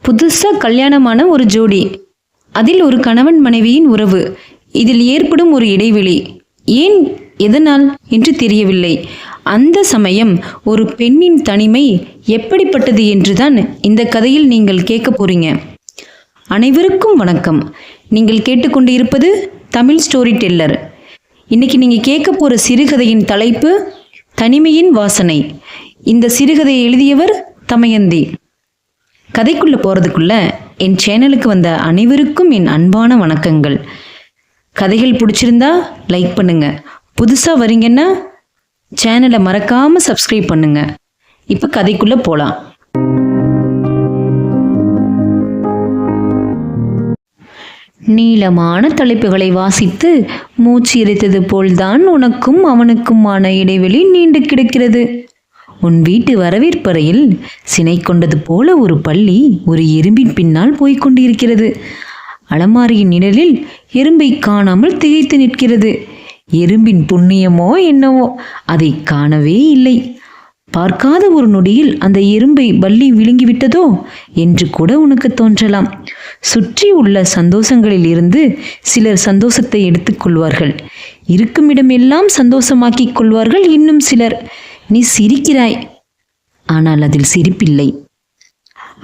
புதுசாக கல்யாணமான ஒரு ஜோடி, அதில் ஒரு கணவன் மனைவியின் உறவு, இதில் ஏற்படும் ஒரு இடைவெளி, ஏன் எதனால் என்று தெரியவில்லை. அந்த சமயம் ஒரு பெண்ணின் தனிமை எப்படிப்பட்டது என்றுதான் இந்த கதையில் நீங்கள் கேட்க போறீங்க. அனைவருக்கும் வணக்கம். நீங்கள் கேட்டுக்கொண்டு இருப்பது தமிழ் ஸ்டோரி டெல்லர். இன்னைக்கு நீங்கள் கேட்க போகிற சிறுகதையின் தலைப்பு தனிமையின் வாசனை. இந்த சிறுகதையை எழுதியவர் தமயந்தி. கதைக்குள்ளே போகிறதுக்குள்ள என் சேனலுக்கு வந்த அனைவருக்கும் என் அன்பான வணக்கங்கள். கதைகள் பிடிச்சிருந்தா லைக் பண்ணுங்க. புதுசாக வரீங்கன்னா சேனலை மறக்காமல் சப்ஸ்கிரைப் பண்ணுங்க. இப்போ கதைக்குள்ளே போகலாம். நீளமான தலைப்புகளை வாசித்து மூச்சு இறைத்தது போல்தான் உனக்கும் அவனுக்குமான இடைவெளி நீண்டு கிடக்கிறது. உன் வீட்டு வரவேற்பறையில் சினை கொண்டது போல ஒரு பள்ளி ஒரு எறும்பின் பின்னால் போய்கொண்டிருக்கிறது. அலமாரியின் நிழலில் எறும்பை காணாமல் திகைத்து நிற்கிறது. எறும்பின் புண்ணியமோ என்னவோ அதை காணவே இல்லை. பார்க்காத ஒரு நொடியில் அந்த எறும்பை பள்ளி விழுங்கிவிட்டதோ என்று கூட உனக்கு தோன்றலாம். சுற்றி உள்ள சந்தோஷங்களில் இருந்து சிலர் சந்தோஷத்தை எடுத்துக்கொள்வார்கள். இருக்குமிடமெல்லாம் சந்தோஷமாக்கிக் கொள்வார்கள் இன்னும் சிலர். நீ சிரிக்கிறாய், ஆனால் அதில் சிரிப்பில்லை.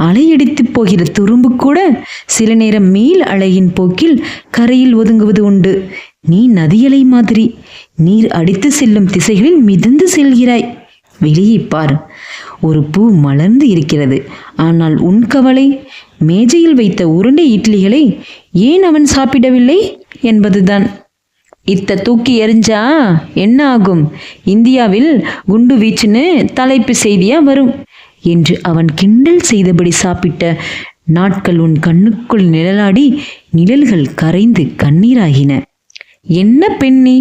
அலையடித்து போகிற துரும்பு கூட சில நேரம் மேல் அலையின் போக்கில் கரையில் ஒதுங்குவது உண்டு. நீ நதியலை மாதிரி நீர் அடித்து செல்லும் திசைகளில் மிதந்து செல்கிறாய். வெளியே பார், ஒரு பூ மலர்ந்து இருக்கிறது. ஆனால் உன் கவலை மேஜையில் வைத்த உருண்டை இட்லிகளை ஏன் அவன் சாப்பிடவில்லை என்பதுதான். இத்த தூக்கி எறிஞ்சா என்ன ஆகும்? இந்தியாவில் குண்டு வீச்சுன்னு தலைப்பு செய்தியா வரும் என்று அவன் கிண்டல் செய்தபடி சாப்பிட்ட நாட்கள் உன் கண்ணுக்குள் நிழலாடி நிழல்கள் கரைந்து கண்ணீராகின. என்ன பெண்ணி,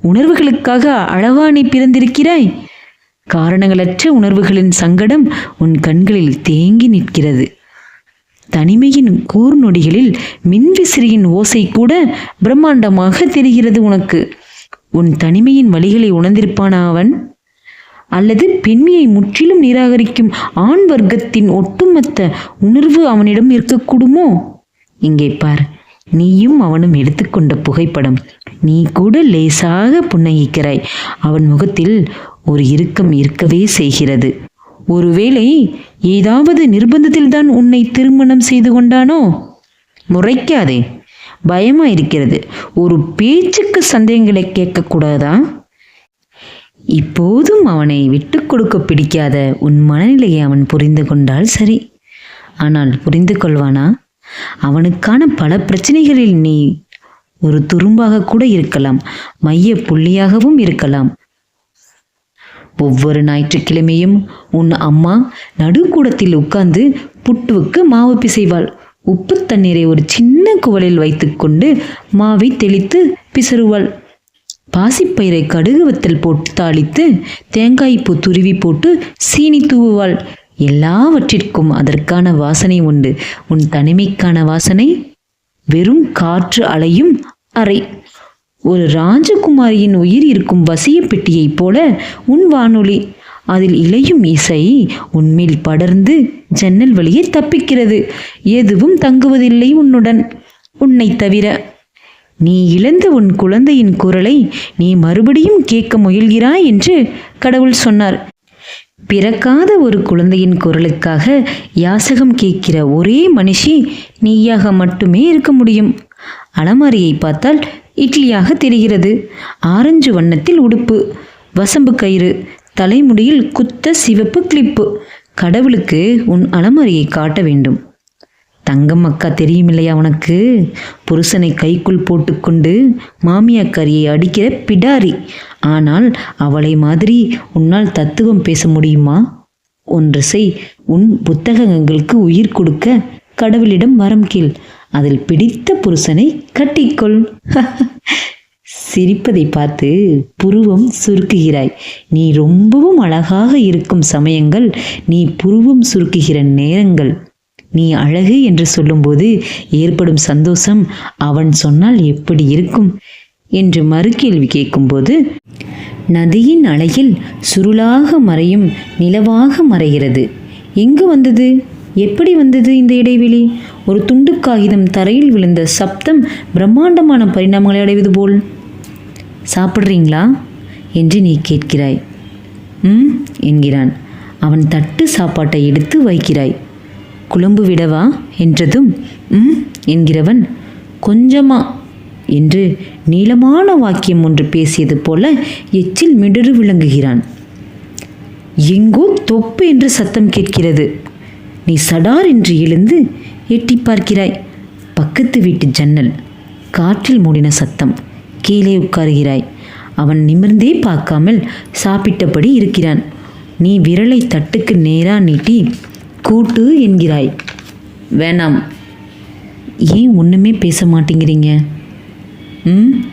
உணர்வுகளுக்காக அழகா நீ பிறந்திருக்கிறாய். காரணங்களற்ற உணர்வுகளின் சங்கடம் உன் கண்களில் தேங்கி நிற்கிறது. தனிமையின் கூர்நொடிகளில் மின்விசிறியின் ஓசை கூட பிரம்மாண்டமாக தெரிகிறது உனக்கு. உன் தனிமையின் வழிகளை உணர்ந்திருப்பானா அவன்? அல்லது பெண்மையை முற்றிலும் நிராகரிக்கும் ஆண் வர்க்கத்தின் ஒட்டுமொத்த உணர்வு அவனிடம் இருக்கக்கூடுமோ? இங்கே பார், நீயும் அவனும் எடுத்துக்கொண்ட புகைப்படம். நீ கூட லேசாக புன்னகிக்கிறாய். அவன் முகத்தில் ஒரு இறுக்கம் இருக்கவே செய்கிறது. ஒருவேளை ஏதாவது நிர்பந்தத்தில்தான் உன்னை திருமணம் செய்து கொண்டானோ? முறைக்காதே, பயமா இருக்கிறது. ஒரு பேச்சுக்கு சந்தேகங்களை கேட்கக்கூடாதா? இப்போதும் அவனை விட்டு கொடுக்க பிடிக்காத உன் மனநிலையை அவன் புரிந்து கொண்டால் சரி. ஆனால் புரிந்து கொள்வானா? அவனுக்கான பல பிரச்சனைகளில் நீ ஒரு துரும்பாக கூட இருக்கலாம், மைய புள்ளியாகவும் இருக்கலாம். ஒவ்வொரு ஞாயிற்றுக்கிழமையும் உன் அம்மா நடுக்கூடத்தில் உட்கார்ந்து புட்டுவுக்கு மாவு பிசைவாள். உப்பு தண்ணீரை ஒரு சின்ன குவளையில் வைத்துக்கொண்டு மாவை தெளித்து பிசறுவாள். பாசிப்பயிரை கடுகு வத்தல் போட்டு தாளித்து தேங்காய் பூ துருவி போட்டு சீனி தூவுவாள். எல்லாவற்றிற்கும் அதற்கான வாசனை உண்டு. உன் தனிமைக்கான வாசனை வெறும் காற்று அலையும் அறை. ஒரு ராஜகுமாரியின் உயிர் இருக்கும் வசிய பெட்டியைப் போல உன் வானொலி. அதில் இலையும் இசை உன்மேல் படர்ந்து ஜன்னல் வழியே தப்பிக்கிறது. எதுவும் தங்குவதில்லை உன்னுடன், உன்னை தவிர. நீ இழந்த உன் குழந்தையின் குரலை நீ மறுபடியும் கேட்க முயல்கிறாய் என்று கடவுள் சொன்னார். பிறக்காத ஒரு குழந்தையின் குரலுக்காக யாசகம் கேட்கிற ஒரே மனுஷி நீயாக மட்டுமே இருக்க முடியும். அலமாரியை பார்த்தால் இட்லியாக தெரிகிறது. ஆரஞ்சு வண்ணத்தில் உடுப்பு, வசம்பு கயிறு, தலைமுடியில் குத்த சிவப்பு கிளிப்பு. கடவுளுக்கு உன் அலமாரியை காட்ட வேண்டும். தங்கம் அக்கா தெரியுமில்லையா உனக்கு? புருஷனை கைக்குள் போட்டுக்கொண்டு மாமியாக்காரியை அடிக்கிற பிடாரி. ஆனால் அவளை மாதிரி உன்னால் தத்துவம் பேச முடியுமா? ஒன்று செய், உன் புத்தகங்களுக்கு உயிர் கொடுக்க கடவுளிடம் வரம் கேள். அதில் பிடித்த புருஷனை கட்டிக்கொள். சிரிப்பதை பார்த்து புருவம் சுருக்குகிறாய். நீ ரொம்பவும் அழகாக இருக்கும் சமயங்கள் நீ புருவம் சுருக்குகிற நேரங்கள். நீ அழகு என்று சொல்லும்போது ஏற்படும் சந்தோஷம் அவன் சொன்னால் எப்படி இருக்கும் என்று மறுகேள்வி கேட்கும்போது, நதியின் அலையில் சுருளாக மறையும் நிலவாக மறைகிறது. எங்கு வந்தது? எப்படி வந்தது இந்த இடைவெளி? ஒரு துண்டு காகிதம் தரையில் விழுந்த சப்தம் பிரம்மாண்டமான பரிணாமங்களை அடைவது போல். சாப்பிட்றீங்களா என்று நீ கேட்கிறாய். என்கிறான். அவன் தட்டு சாப்பாட்டை எடுத்து வைக்கிறாய். குழம்பு விடவா என்றதும் என்கிறவன் கொஞ்சமா என்று நீளமான வாக்கியம் ஒன்று பேசியது போல எச்சில் மிடறு விளங்குகிறான். எங்கோ தொப்பு என்று சத்தம் கேட்கிறது. நீ சடார் என்று எழுந்து எட்டி பார்க்கிறாய். பக்கத்து வீட்டு ஜன்னல். காற்றில் மூடின சத்தம். கீழே உட்காருகிறாய். அவன் நிமிர்ந்தே பார்க்காமல் சாப்பிட்டபடி இருக்கிறான். நீ விரலை தட்டுக்கு நேராக நீட்டி கூட்டு என்கிறாய். வேணாம். ஏன் ஒன்றுமே பேச மாட்டேங்கிறீங்க?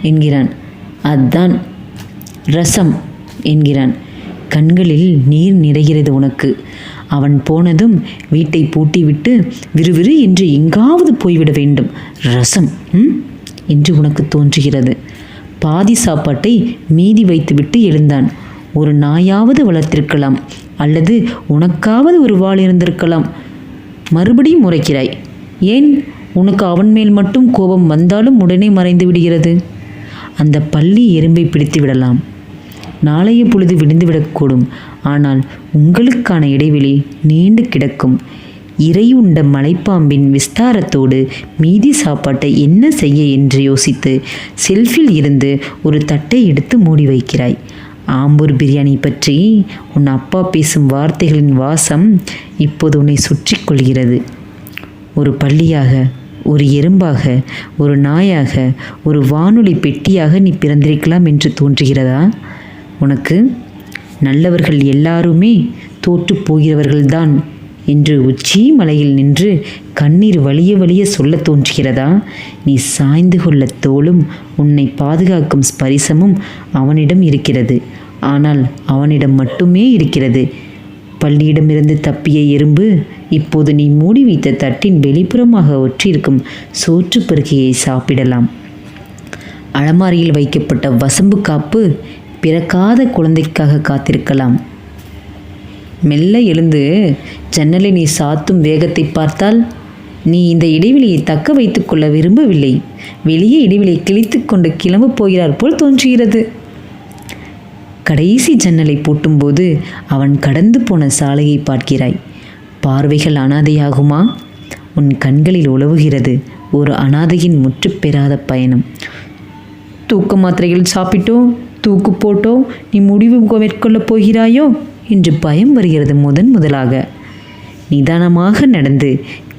என்கிறான். அதான் ரசம் என்கிறான். கண்களில் நீர் நிறைகிறது உனக்கு. அவன் போனதும் வீட்டை பூட்டிவிட்டு விறுவிறு என்று எங்காவது போய்விட வேண்டும். ரசம் என்று உனக்கு தோன்றுகிறது. பாதி சாப்பாட்டை மீதி வைத்துவிட்டு எழுந்தான். ஒரு நாயாவது வளர்த்திருக்கலாம், அல்லது உனக்காவது ஒரு வாள் இருந்திருக்கலாம். மறுபடியும் முறைக்கிறாய். ஏன் உனக்கு அவன் மேல் மட்டும் கோபம் வந்தாலும் உடனே மறைந்து விடுகிறது? அந்த பள்ளி எறும்பை பிடித்து விடலாம். நாளைய பொழுது விடுந்துவிடக்கூடும். ஆனால் உங்களுக்கான இடைவெளி நீண்டு கிடக்கும். இறை உண்ட மலைப்பாம்பின் விஸ்தாரத்தோடு மீதி சாப்பாட்டை என்ன செய்ய என்று யோசித்து செல்ஃபில் இருந்து ஒரு தட்டை எடுத்து மூடி வைக்கிறாய். ஆம்பூர் பிரியாணி பற்றி உன் அப்பா பேசும் வார்த்தைகளின் வாசம் இப்போது உன்னை சுற்றி கொள்கிறது. ஒரு பள்ளியாக, ஒரு எறும்பாக, ஒரு நாயாக, ஒரு வானொலி பெட்டியாக நீ பிறந்திருக்கலாம் என்று தோன்றுகிறதா உனக்கு? நல்லவர்கள் எல்லாருமே தோற்று போகிறவர்கள்தான் என்று உச்சி மலையில் நின்று கண்ணீர் வலிய வலிய சொல்ல தோன்றுகிறதா? நீ சாய்ந்து கொள்ள தோளும் உன்னை பாதுகாக்கும் ஸ்பரிசமும் அவனிடம் இருக்கிறது. ஆனால் அவனிடம் மட்டுமே இருக்கிறது. பள்ளியிடமிருந்து தப்பிய எறும்பு இப்போது நீ மூடி வைத்த தட்டின் வெளிப்புறமாக ஒற்றிருக்கும் சோற்று பெருக்கையை சாப்பிடலாம். அலமாரியில் வைக்கப்பட்ட வசம்பு காப்பு பிறக்காத குழந்தைக்காக காத்திருக்கலாம். மெல்ல எழுந்து ஜன்னலை நீ சாத்தும் வேகத்தை பார்த்தால் நீ இந்த இடைவெளியை தக்க வைத்து கொள்ள விரும்பவில்லை. வெளியே இடைவெளியை கிழித்து கொண்டு கிளம்ப போகிறார் போல் தோன்றுகிறது. கடைசி ஜன்னலை பூட்டும்போது அவன் கடந்து போன சாலையை பார்க்கிறாய். பார்வைகள் அனாதையாகுமா? உன் கண்களில் உலவுகிறது ஒரு அனாதையின் முற்று பெறாத பயணம். தூக்க மாத்திரைகள் சாப்பிட்டோ தூக்கு போட்டோ நீ முடிவு மேற்கொள்ளப் போகிறாயோ என்று பயம் வருகிறது. முதலாக நிதானமாக நடந்து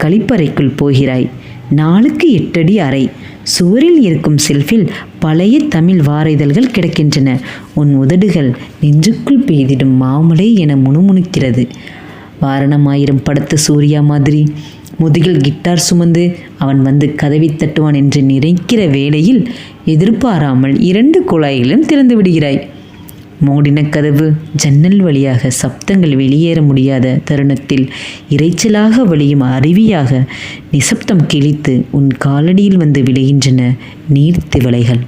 கழிப்பறைக்குள் போகிறாய். 4க்கு 8 அடி அறை. சுவரில் இருக்கும் செல்ஃபில் பழைய தமிழ் வார இதழ்கள் கிடக்கின்றன. உன் உதடுகள் நெஞ்சுக்குள் பெய்திடும் மாமலை என முணுமுணுக்கிறது. வாரணமாயிரம் படத்து சூர்யா மாதிரி முதுகில் கிட்டார் சுமந்து அவன் வந்து கதவை தட்டுவான் என்று நினைக்கிற வேளையில் எதிர்பாராமல் 2 குழாய்களும் திறந்து விடுகிறாய். மூடின கதவு ஜன்னல் வழியாக சப்தங்கள் வெளியேற முடியாத தருணத்தில் இறைச்சலாக வழியும் அருவியாக நிசப்தம் கிழித்து உன் காலடியில் வந்து விழுகின்றன நீர்த்திவளைகள்.